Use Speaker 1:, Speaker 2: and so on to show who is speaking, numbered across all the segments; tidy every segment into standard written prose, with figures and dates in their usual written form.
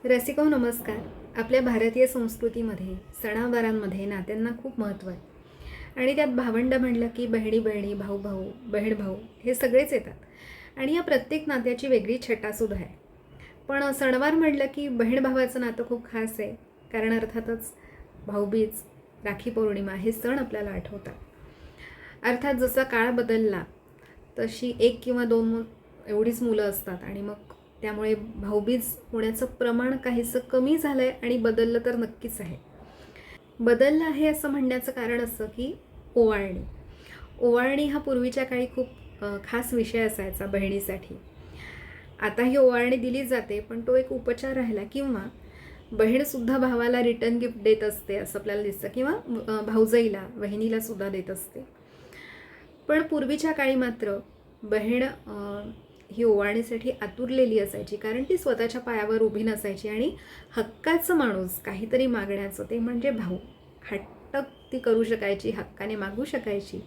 Speaker 1: रसिको नमस्कार. आपल्या भारतीय संस्कृतीमध्ये सणावारांमध्ये नात्यांना खूप महत्त्व आहे आणि त्यात भावंड म्हणलं की बहिणी बहिणी, भाऊ भाऊ, बहीण भाऊ हे सगळेच येतात आणि या प्रत्येक नात्याची वेगळी छटासुद्धा आहे. पण सणवार म्हटलं की बहीण भावाचं नातं खूप खास आहे, कारण अर्थातच भाऊबीज, राखी पौर्णिमा हे सण आपल्याला आठवतात. अर्थात जसा काळ बदलला तशी एक किंवा दोन एवढीच मुलं असतात आणि मग त्यामुळे भाऊबीज होण्याचं प्रमाण काहीसं कमी झालं आहे आणि बदललं तर नक्कीच आहे. बदललं आहे असं म्हणण्याचं कारण असं की ओवाळणी. ओवाळणी हा पूर्वीच्या काळी खूप खास विषय असायचा बहिणीसाठी. आता ही ओवाळणी दिली जाते, पण तो एक उपचार राहिला किंवा बहीणसुद्धा भावाला रिटर्न गिफ्ट देत असते असं आपल्याला दिसतं किंवा भाऊजाईला, वहिनीलासुद्धा देत असते. पण पूर्वीच्या काळी मात्र बहीण ही ओवाळणीसाठी आतुरलेली असायची, कारण ती स्वतःच्या पायावर उभी नसायची आणि हक्काचं माणूस काहीतरी मागण्याचं ते म्हणजे भाऊ. हट्ट ती करू शकायची, हक्काने मागू शकायची.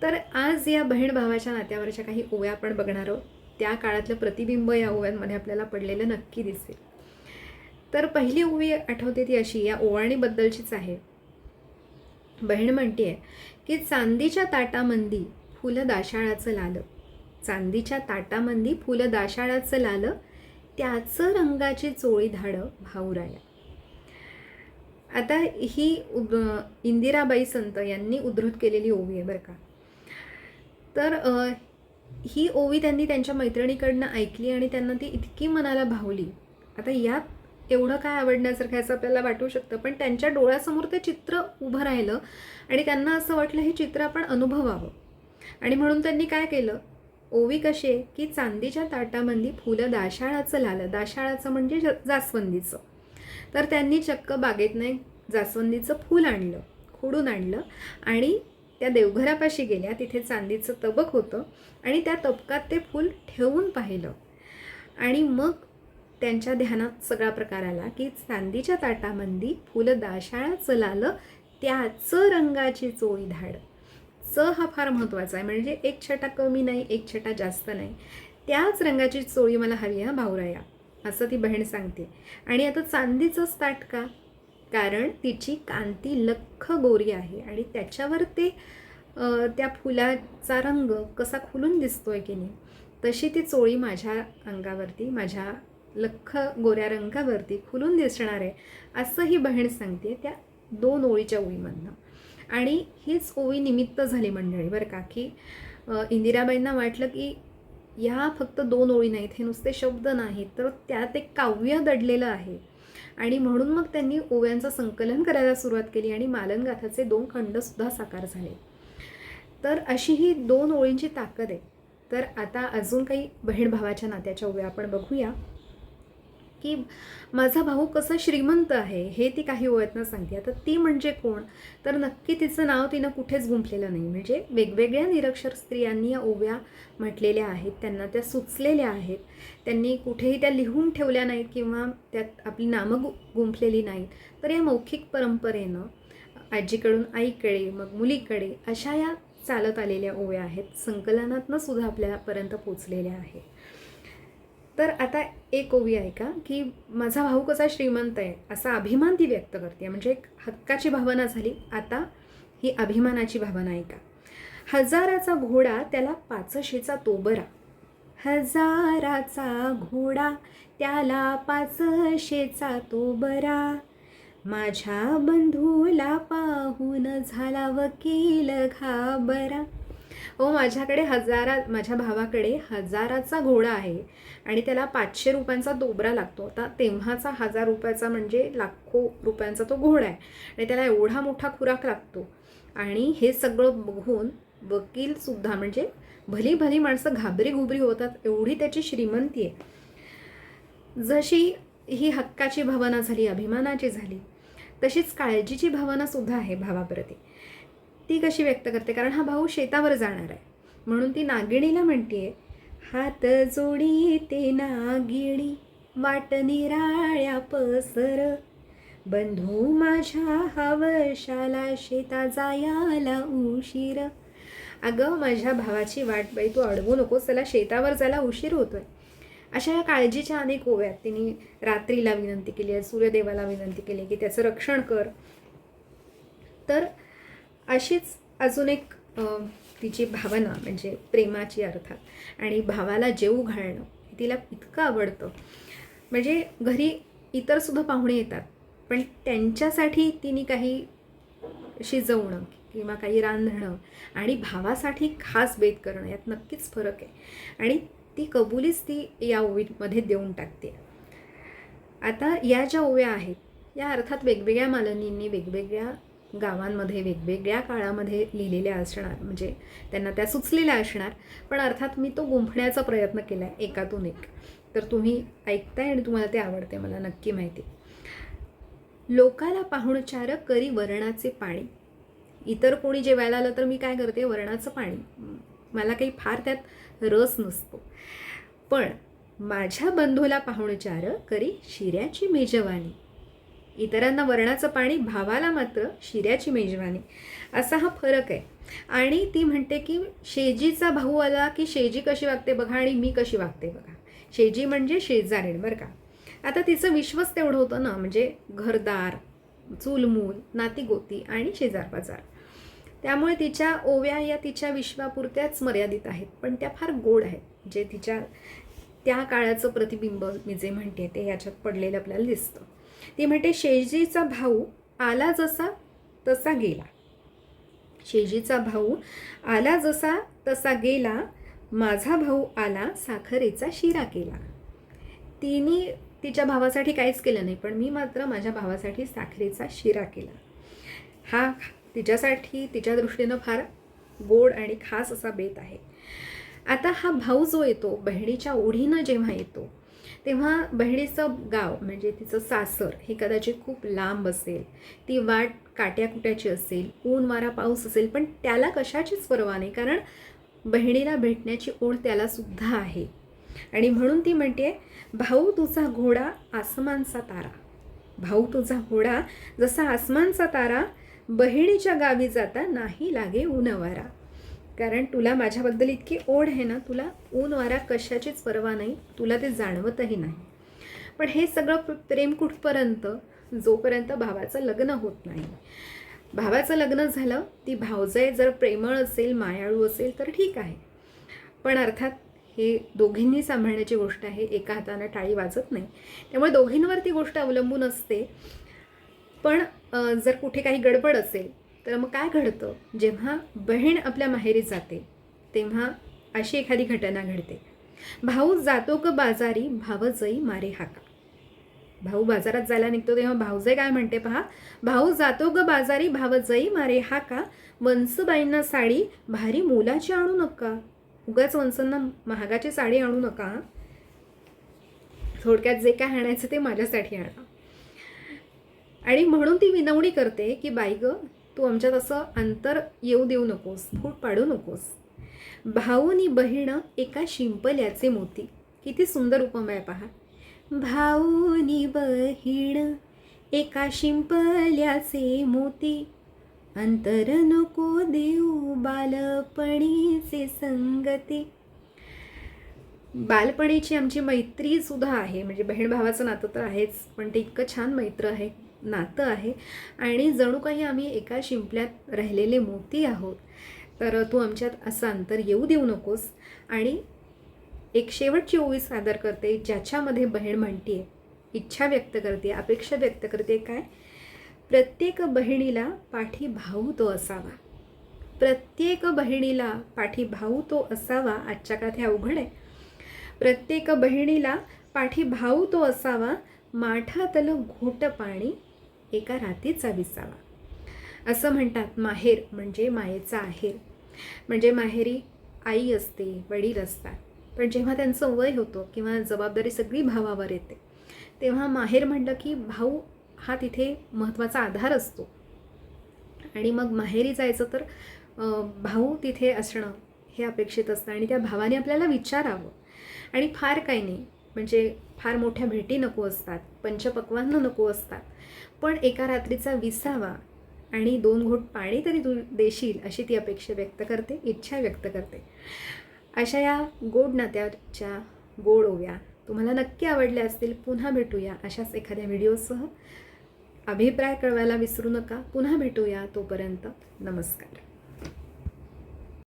Speaker 1: तर आज या बहीण भावाच्या नात्यावरच्या काही ओव्या आपण बघणार आहोत. त्या काळातलं प्रतिबिंब या ओव्यांमध्ये आपल्याला पडलेलं नक्की दिसेल. तर पहिली ओवी आठवते ती अशी, या ओवाळणीबद्दलचीच आहे. बहीण म्हणते की चांदीच्या ताटामंदी फुलं दाशाळाचं लाल, चांदीच्या ताटामंदी फुलं दाशाळाचं लाल, त्याचं रंगाची चोळी धाडं भाऊराया. आता ही इंदिराबाई संत यांनी उद्धृत केलेली ओवी आहे बरं का. तर ही ओवी त्यांनी त्यांच्या मैत्रिणीकडनं ऐकली आणि त्यांना ती इतकी मनाला भावली. आता यात एवढं काय आवडण्यासारखं असं आपल्याला वाटू शकतं, पण त्यांच्या डोळ्यासमोर ते चित्र उभं राहिलं आणि त्यांना असं वाटलं हे चित्र आपण अनुभवावं. आणि म्हणून त्यांनी काय केलं, ओवी कशी आहे की चांदीच्या ताटामंदी फुलं दाशाळाचं लाल, दाशाळाचं म्हणजे जास्वंदीचं. तर त्यांनी चक्क बागेतनं एक जास्वंदीचं फूल आणलं, खोडून आणलं आणि त्या देवघरापाशी गेल्या. तिथे चांदीचं तबक होतं आणि त्या तबकात ते फूल ठेवून पाहिलं आणि मग त्यांच्या ध्यानात सगळा प्रकार आला की चांदीच्या ताटामंदी फुलं दाशाळाचं लाल, त्याचं रंगाची चोळी धाड. च हा फार महत्त्वाचा आहे, म्हणजे एक छटा कमी नाही, एक छटा जास्त नाही. त्याच रंगाची चोळी मला हवी आहे भाऊराया, असं ती बहीण सांगते. आणि आता चांदीचंच ताट का, कारण तिची कांती लख्ख गोरी आहे आणि त्याच्यावर ते त्या फुलाचा रंग कसा खुलून दिसतोय की नाही, तशी ती चोळी माझ्या अंगावरती, माझ्या लख्ख गोऱ्या रंगावरती खुलून दिसणार आहे, असं ही बहीण सांगते त्या दोन ओळीच्या ओळीमधनं. आणि हीच ओवी निमित्त झाली मंडळी बरं का, की इंदिराबाईंना वाटलं की ह्या फक्त दोन ओळी नाहीत, हे नुसते शब्द नाहीत, तर त्यात एक काव्य दडलेलं आहे. आणि म्हणून मग त्यांनी ओव्यांचं संकलन करायला सुरुवात केली आणि मालनगाथाचे 2 खंडसुद्धा साकार झाले. तर अशी ही 2 ओळींची ताकद आहे. तर आता अजून काही बहीण भावाच्या नात्याच्या ओव्या आपण बघूया, की माझा भाऊ कसा श्रीमंत आहे हे ती काही ओव्यातनं सांगते. आता ती म्हणजे कोण, तर नक्की तिचं नाव तिनं कुठेच गुंफलेलं नाही. म्हणजे वेगवेगळ्या निरक्षर स्त्रियांनी या ओव्या म्हटलेल्या आहेत, त्यांना त्या सुचलेल्या आहेत, त्यांनी कुठेही त्या लिहून ठेवल्या नाहीत किंवा त्यात आपली नामं गुंफलेली नाहीत. तर या मौखिक परंपरेनं आजीकडून आईकडे, मग मुलीकडे अशा या चालत आलेल्या ओव्या आहेत, संकलनातनं सुद्धा आपल्यापर्यंत पोचलेल्या आहेत. तर आता एक ओवी आहे का, की माझा भाऊ कसा श्रीमंत आहे असा अभिमान ती व्यक्त करते. म्हणजे एक हक्काची भावना झाली, आता ही अभिमानाची भावना आहे का. हजाराचा घोडा त्याला 500चा तोबरा, हजाराचा घोडा त्याला 500चा तोबरा, माझ्या बंधूला पाहून झाला वकील घाबरा. हो, माझ्या भावाकडे हजाराचा घोडा आहे आणि त्याला 500 रुपयांचा तोबरा लागतो. आता तेव्हाचा 1000 रुपयाचा म्हणजे लाखो रुपयांचा तो घोडा आहे आणि त्याला एवढा मोठा खुराक लागतो. आणि हे सगळं बघून वकीलसुद्धा, म्हणजे भली भली माणसं घाबरी घुबरी होतात, एवढी त्याची श्रीमंती आहे. जशी ही हक्काची भावना झाली, अभिमानाची झाली, तशीच काळजीची भावनासुद्धा आहे भावाप्रती. ती कशी व्यक्त करते, कारण हा भाऊ शेतावर जाणार आहे म्हणून ती नागिणीला म्हणते, हात जोडी ते नागिणी वाट निराळ्या पसर, बंधू माझ्या हवशाला शेता जायाला उशीर. अगं माझ्या भावाची वाट बाई तू अडवू नकोस, त्याला शेतावर जायला उशीर होतोय. अशा या काळजीच्या अनेक ओव्यात तिने रात्रीला विनंती केली आहे, सूर्यदेवाला विनंती केली की त्याचं रक्षण कर. तर अशीच अजून एक तिची भावना म्हणजे प्रेमाची अर्थात आणि भावाला जेवू घालणं हे तिला इतकं आवडतं. म्हणजे घरी इतरसुद्धा पाहुणे येतात, पण त्यांच्यासाठी तिने काही शिजवणं किंवा काही रांधणं आणि भावासाठी खास बेत करणं यात नक्कीच फरक आहे आणि ती कबुलीच ती या ओवीमध्ये देऊन टाकते. आता या ज्या ओव्या आहेत या अर्थात वेगवेगळ्या मालनींनी वेगवेगळ्या गावांमध्ये वेगवेगळ्या काळामध्ये लिहिलेल्या असणार, म्हणजे त्यांना त्या सुचलेल्या असणार, पण अर्थात मी तो गुंफण्याचा प्रयत्न केला आहे एकातून एक. तर तुम्ही ऐकताय आणि तुम्हाला ते आवडते मला नक्की माहिती. लोकाला पाहुणचार करी वरणाचे पाणी. इतर कोणी जेवायला आलं तर मी काय करते, वरणाचं पाणी. मला काही फार त्यात रस नसतो. पण माझ्या बंधूला पाहुणचार करी शिऱ्याची मेजवानी. इतरांना वरणाचं पाणी, भावाला मात्र शिऱ्याची मेजवानी. असा हा फरक आहे. आणि ती म्हणते की शेजीचा भाऊ आला की शेजी कशी वागते बघा आणि मी कशी वागते बघा. शेजी म्हणजे शेजारीण बरं का. आता तिचं विश्वच तेवढं होतं ना, म्हणजे घरदार, चूलमूल, नातीगोती आणि शेजारपाजार. त्यामुळे तिच्या ओव्या या तिच्या विश्वापुरत्याच मर्यादित आहेत, पण त्या फार गोड आहेत. जे तिच्या त्या काळाचं प्रतिबिंब मी जे म्हणते ते याच्यात पडलेलं आपल्याला दिसतं. ती म्हणते शेजीचा भाऊ आला जसा तसा गेला. शेजीचा भाऊ आला जसा तसा गेला, माझा भाऊ आला साखरेचा शिरा केला. तिने तिच्या भावासाठी काहीच केलं नाही, पण मी मात्र माझ्या भावासाठी साखरेचा शिरा केला. हा तिच्यासाठी तिच्या दृष्टीनं फार गोड आणि खास असा बेत आहे. आता हा भाऊ जो येतो बहिणीच्या ओढीनं जेव्हा येतो तेव्हा बहिणीचं गाव म्हणजे तिचं सासर हे कदाचित खूप लांब असेल, ती वाट काट्याकुट्याची असेल, ऊन वारा पाऊस असेल, पण त्याला कशाचीच पर्वा नाही, कारण बहिणीला भेटण्याची ओढ त्याला सुद्धा आहे. आणि म्हणून ती म्हणते भाऊ तुझा घोडा आसमानचा तारा. भाऊ तुझा घोडा जसा आसमानचा तारा, बहिणीच्या गावी जाता नाही लागे ऊन वारा. कारण तुला माझ्याबद्दल इतकी ओढ आहे ना, तुला ऊन वारा कशाचीच पर्वा नाही, तुला ते जाणवतही नाही. पण हे सगळं प्रेम कुठपर्यंत, जोपर्यंत भावाचं लग्न होत नाही. भावाचं लग्न झालं, ती भावजय जर प्रेमळ असेल, मायाळू असेल तर ठीक आहे, पण अर्थात हे दोघींनी सांभाळण्याची गोष्ट आहे, एका हाताने टाळी वाजत नाही. त्यामुळे दोघींवर ती गोष्ट अवलंबून असते. पण जर कुठे काही गडबड असेल तर मग काय घडतं, जेव्हा बहीण आपल्या माहेरी जाते तेव्हा अशी एखादी घटना घडते. भाऊ जातो ग बाजारी, भावजई मारे हाका. भाऊ बाजारात जायला निघतो तेव्हा भाऊजई काय म्हणते पहा, भाऊ जातो ग बाजारी, भावजई मारे हाका, वंसबाईंना साडी भारी मोलाची आणू नका. उगाच वंसांना महागाची साडी आणू नका. थोडक्यात जे काय आणायचं ते माझ्यासाठी आणा. आणि म्हणून ती विनवणी करते की बाई ग, तू आमच्यात असं अंतर येऊ देऊ नकोस, फूट पाडू नकोस. भाऊनी बहीण एका शिंपल्याचे मोती. किती सुंदर उपमा आहे पहा. भाऊनी बहीण एका शिंपल्याचे मोती, अंतर नको देऊ बालपणीचे संगती. बालपणीची आमची मैत्री सुद्धा आहे, म्हणजे बहीण भावाचं नातं तर आहेच, पण ते इतकं छान मैत्र आहे, नातं आहे आणि जणू काही आम्ही एका शिंपल्यात राहिलेले मोती आहोत. तर तू आमच्यात असं अंतर येऊ देऊ नकोस. आणि एक शेवटची ओवी सादर करते ज्याच्यामध्ये बहीण म्हणते, इच्छा व्यक्त करते, अपेक्षा व्यक्त करते काय, प्रत्येक बहिणीला पाठी भाऊ तो असावा. प्रत्येक बहिणीला पाठी भाऊ तो असावा. आजच्या काळात हे अवघड आहे. प्रत्येक बहिणीला पाठी भाऊ तो असावा, माठातल घोट पाणी एका रातीचा विसावा. असं म्हणतात माहेर म्हणजे मायेचा आहेर. म्हणजे माहेरी आई असते, वडील असतात, पण जेव्हा त्यांचं वय होतं किंवा जबाबदारी सगळी भावावर येते तेव्हा माहेर म्हणलं की भाऊ हा तिथे महत्त्वाचा आधार असतो. आणि मग माहेरी जायचं तर भाऊ तिथे असणं हे अपेक्षित असतं आणि त्या भावाने आपल्याला विचारावं. आणि फार काही नाही, म्हणजे फार मोठ्या भेटी नको असतात, पंचपक्वान्न नको असतात, पण एका रात्रीचा विसावा आणि 2 घोट पाणी तरी तू देशील अशी ती अपेक्षा व्यक्त करते, इच्छा व्यक्त करते. अशा या गोड नात्याच्या गोड ओव्या तुम्हाला नक्की आवडले असतील. पुन्हा भेटूया अशाच एखाद्या व्हिडिओसह. अभिप्राय कळवायला विसरू नका. पुन्हा भेटूया. तोपर्यंत नमस्कार.